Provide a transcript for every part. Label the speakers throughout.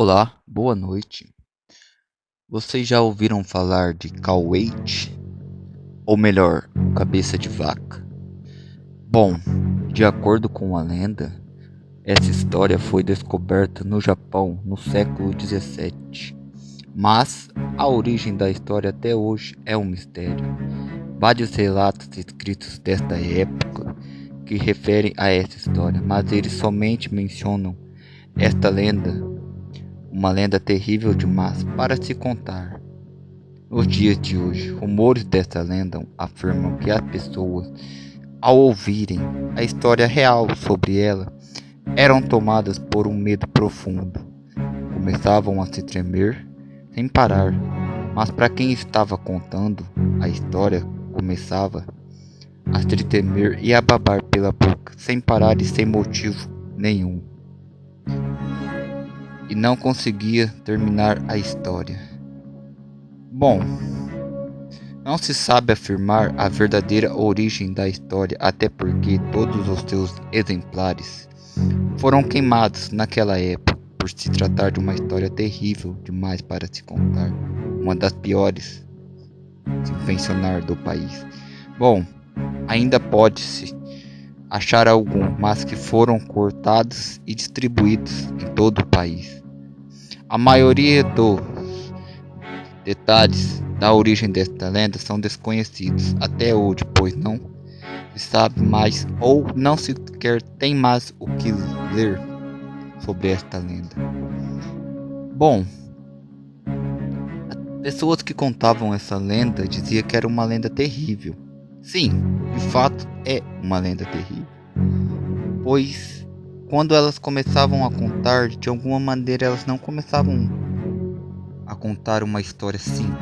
Speaker 1: Olá, boa noite. Vocês já ouviram falar de Cauete? Ou melhor, o cabeça de vaca? Bom, de acordo com a lenda, essa história foi descoberta no Japão no século XVII. Mas a origem da história até hoje é um mistério. Vários relatos escritos desta época que referem a essa história, mas eles somente mencionam esta lenda, uma lenda terrível demais para se contar. Nos dias de hoje, rumores dessa lenda afirmam que as pessoas, ao ouvirem a história real sobre ela, eram tomadas por um medo profundo. Começavam a se tremer sem parar, mas para quem estava contando a história, começava a se tremer e a babar pela boca, sem parar e sem motivo nenhum. E não conseguia terminar a história. Bom, não se sabe afirmar a verdadeira origem da história, até porque todos os seus exemplares foram queimados naquela época, por se tratar de uma história terrível demais para se contar, uma das piores se mencionar do país. Bom, ainda pode-se achar alguns, mas que foram cortados e distribuídos em todo o país. A maioria dos detalhes da origem desta lenda são desconhecidos até hoje, pois não se sabe mais ou não sequer tem mais o que ler sobre esta lenda. Bom, as pessoas que contavam essa lenda diziam que era uma lenda terrível. Sim, de fato é uma lenda terrível, pois quando elas começavam a contar, de alguma maneira elas não começavam a contar uma história simples.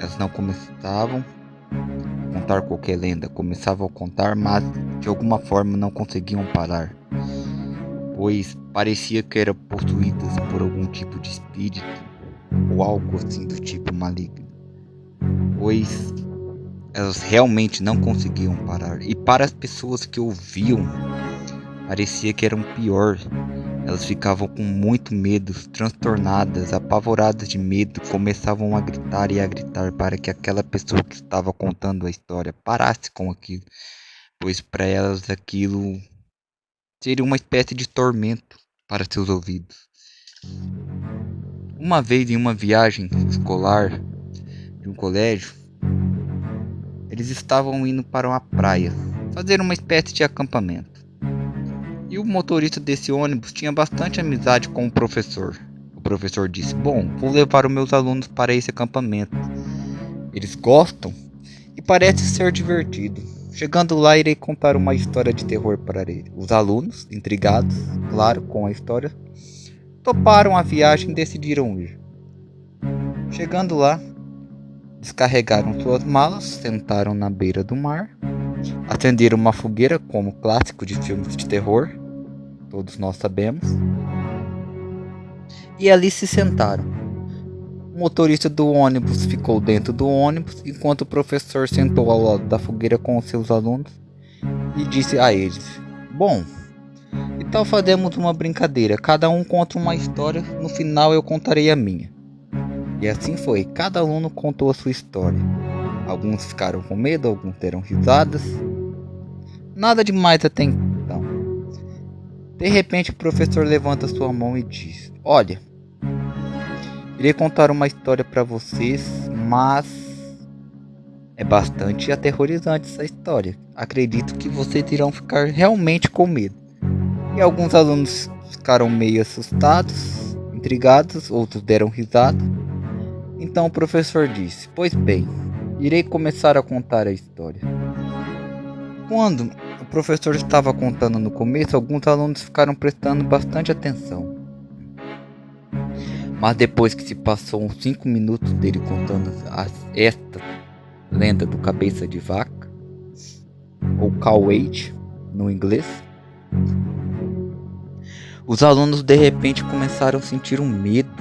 Speaker 1: Elas não começavam a contar qualquer lenda, começavam a contar, mas de alguma forma não conseguiam parar, pois parecia que eram possuídas por algum tipo de espírito ou algo assim do tipo maligno, pois elas realmente não conseguiam parar. E para as pessoas que ouviam, parecia que era um pior. Elas ficavam com muito medo, transtornadas, apavoradas de medo, começavam a gritar e a gritar para que aquela pessoa que estava contando a história parasse com aquilo, pois para elas aquilo seria uma espécie de tormento para seus ouvidos. Uma vez em uma viagem escolar de um colégio, eles estavam indo para uma praia, fazer uma espécie de acampamento. E o motorista desse ônibus tinha bastante amizade com o professor. O professor disse: "Bom, vou levar os meus alunos para esse acampamento. Eles gostam e parece ser divertido. Chegando lá, irei contar uma história de terror para eles." Os alunos, intrigados, claro, com a história, toparam a viagem e decidiram ir. Chegando lá, descarregaram suas malas, sentaram na beira do mar, acenderam uma fogueira como clássico de filmes de terror, todos nós sabemos, e ali se sentaram. O motorista do ônibus ficou dentro do ônibus, enquanto o professor sentou ao lado da fogueira com os seus alunos e disse a eles: "Bom, e tal fazemos uma brincadeira, cada um conta uma história, no final eu contarei a minha." E assim foi, cada aluno contou a sua história. Alguns ficaram com medo, alguns deram risadas. Nada demais até então. De repente o professor levanta sua mão e diz: "Olha, irei contar uma história para vocês, mas é bastante aterrorizante essa história. Acredito que vocês irão ficar realmente com medo." E alguns alunos ficaram meio assustados, intrigados, outros deram risada. Então o professor disse: "Pois bem, irei começar a contar a história." Quando o professor estava contando no começo, alguns alunos ficaram prestando bastante atenção. Mas depois que se passou uns 5 minutos dele contando esta lenda do cabeça de vaca, ou Cauete no inglês, os alunos de repente começaram a sentir um medo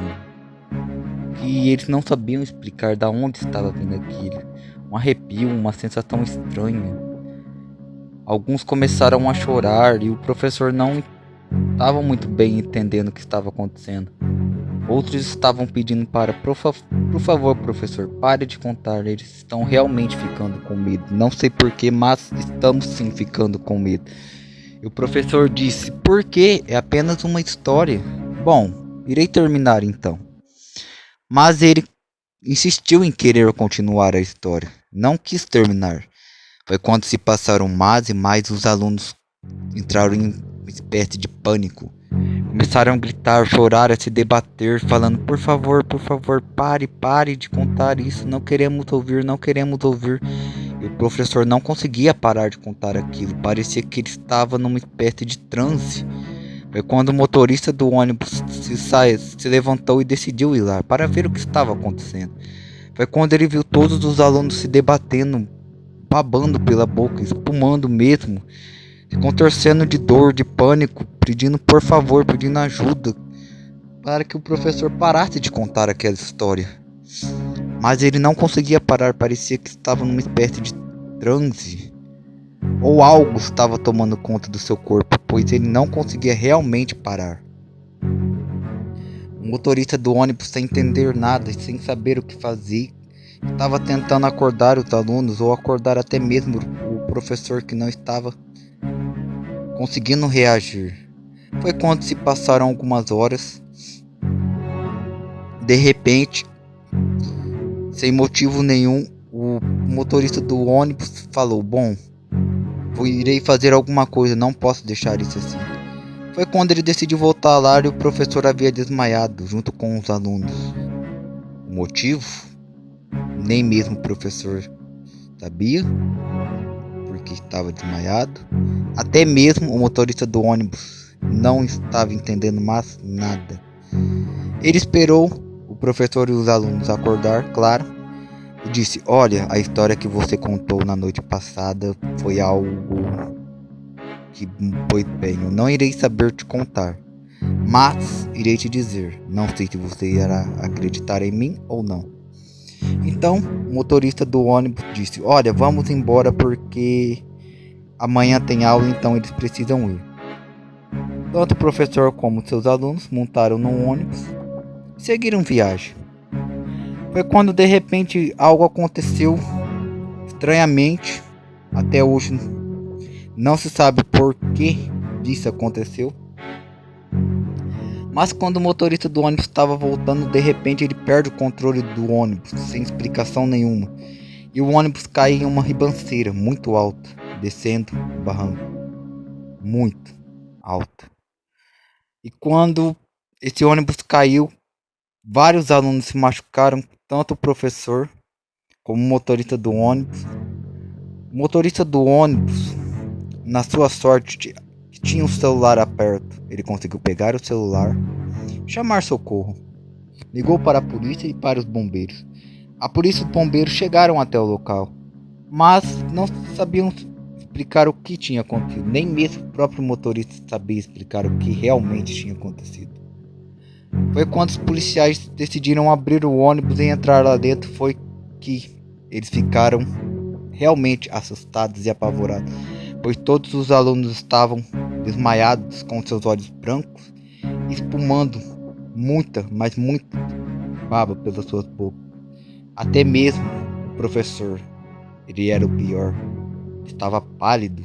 Speaker 1: que eles não sabiam explicar de onde estava vindo aquilo. Um arrepio, uma sensação estranha. Alguns começaram a chorar e o professor não estava muito bem entendendo o que estava acontecendo. Outros estavam pedindo para, por favor, professor, pare de contar. Eles estão realmente ficando com medo. Não sei porquê, mas estamos sim ficando com medo. E o professor disse, por quê? É apenas uma história. Bom, irei terminar então. Mas ele insistiu em querer continuar a história. Não quis terminar. Foi quando se passaram mais e mais os alunos entraram em uma espécie de pânico. Começaram a gritar, chorar, a se debater, falando, por favor, pare de contar isso, não queremos ouvir, não queremos ouvir. E o professor não conseguia parar de contar aquilo, parecia que ele estava numa espécie de transe. Foi quando o motorista do ônibus se levantou e decidiu ir lá, para ver o que estava acontecendo. Foi quando ele viu todos os alunos se debatendo, babando pela boca, espumando mesmo, se contorcendo de dor, de pânico, pedindo por favor, pedindo ajuda, para que o professor parasse de contar aquela história. Mas ele não conseguia parar, parecia que estava numa espécie de transe, ou algo estava tomando conta do seu corpo, pois ele não conseguia realmente parar. O motorista do ônibus, sem entender nada e sem saber o que fazer, estava tentando acordar os alunos, ou acordar até mesmo o professor, que não estava conseguindo reagir. Foi quando se passaram algumas horas. De repente, sem motivo nenhum, o motorista do ônibus falou, bom, irei fazer alguma coisa, não posso deixar isso assim. Foi quando ele decidiu voltar lá e o professor havia desmaiado junto com os alunos. O motivo? Nem mesmo o professor sabia porque estava desmaiado. Até mesmo o motorista do ônibus não estava entendendo mais nada. Ele esperou o professor e os alunos acordar, claro, e disse, olha, a história que você contou na noite passada foi algo que, pois bem, eu não irei saber te contar, mas irei te dizer, não sei se você irá acreditar em mim ou não. Então, o motorista do ônibus disse, olha, vamos embora porque amanhã tem aula, então eles precisam ir. Tanto o professor como seus alunos montaram no ônibus e seguiram viagem. Foi quando de repente algo aconteceu estranhamente. Até hoje não se sabe por que isso aconteceu. Mas quando o motorista do ônibus estava voltando, de repente ele perde o controle do ônibus, sem explicação nenhuma. E o ônibus cai em uma ribanceira muito alta, descendo o barranco. Muito alta. E quando esse ônibus caiu, vários alunos se machucaram, tanto o professor como o motorista do ônibus. O motorista do ônibus, na sua sorte, tinha um celular perto. Ele conseguiu pegar o celular, chamar socorro. Ligou para a polícia e para os bombeiros. A polícia e os bombeiros chegaram até o local, mas não sabiam explicar o que tinha acontecido. Nem mesmo o próprio motorista sabia explicar o que realmente tinha acontecido. Foi quando os policiais decidiram abrir o ônibus e entrar lá dentro, foi que eles ficaram realmente assustados e apavorados, pois todos os alunos estavam desmaiados, com seus olhos brancos, espumando muita, mas muita baba pelas suas bocas. Até mesmo o professor, ele era o pior, estava pálido,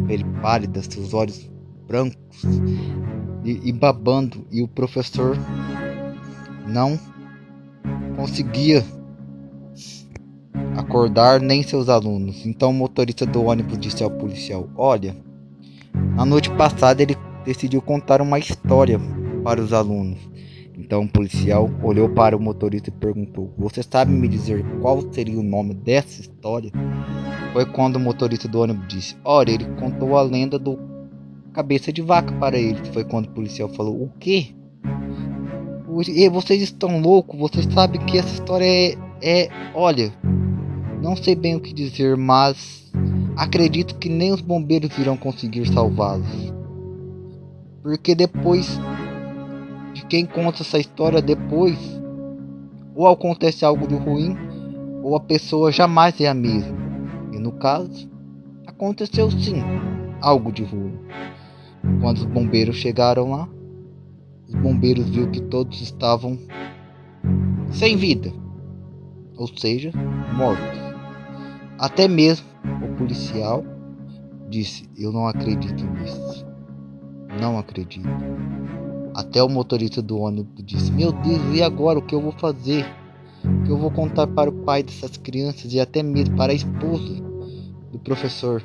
Speaker 1: pele pálida, seus olhos brancos e babando, e o professor não conseguia acordar nem seus alunos. Então o motorista do ônibus disse ao policial, olha, na noite passada ele decidiu contar uma história para os alunos. Então o policial olhou para o motorista e perguntou, você sabe me dizer qual seria o nome dessa história? Foi quando o motorista do ônibus disse, olha, ele contou a lenda do cabeça de vaca para eles. Foi quando o policial falou, o quê? Vocês estão loucos? Vocês sabem que essa história olha, não sei bem o que dizer, mas acredito que nem os bombeiros irão conseguir salvá-los. Porque depois de quem conta essa história, depois ou acontece algo de ruim, ou a pessoa jamais é a mesma. E no caso, aconteceu sim algo de ruim. Quando os bombeiros chegaram lá, os bombeiros viram que todos estavam sem vida, ou seja, mortos. Até mesmo o policial disse: eu não acredito nisso, não acredito. Até o motorista do ônibus disse: meu Deus, e agora o que eu vou fazer? O que eu vou contar para o pai dessas crianças e até mesmo para a esposa do professor?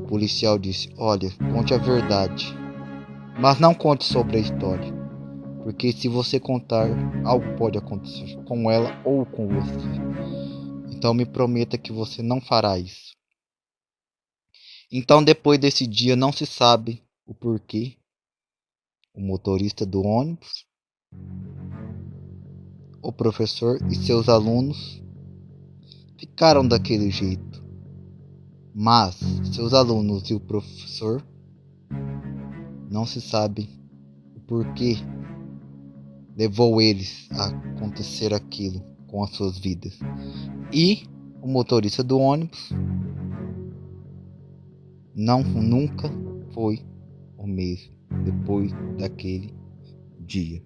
Speaker 1: O policial disse: olha, conte a verdade, mas não conte sobre a história, porque se você contar, algo pode acontecer com ela ou com você. Então me prometa que você não fará isso. Então depois desse dia não se sabe o porquê o motorista do ônibus, o professor e seus alunos ficaram daquele jeito. Mas seus alunos e o professor não se sabe o porquê levou eles a acontecer aquilo com as suas vidas. E o motorista do ônibus nunca foi o mesmo depois daquele dia.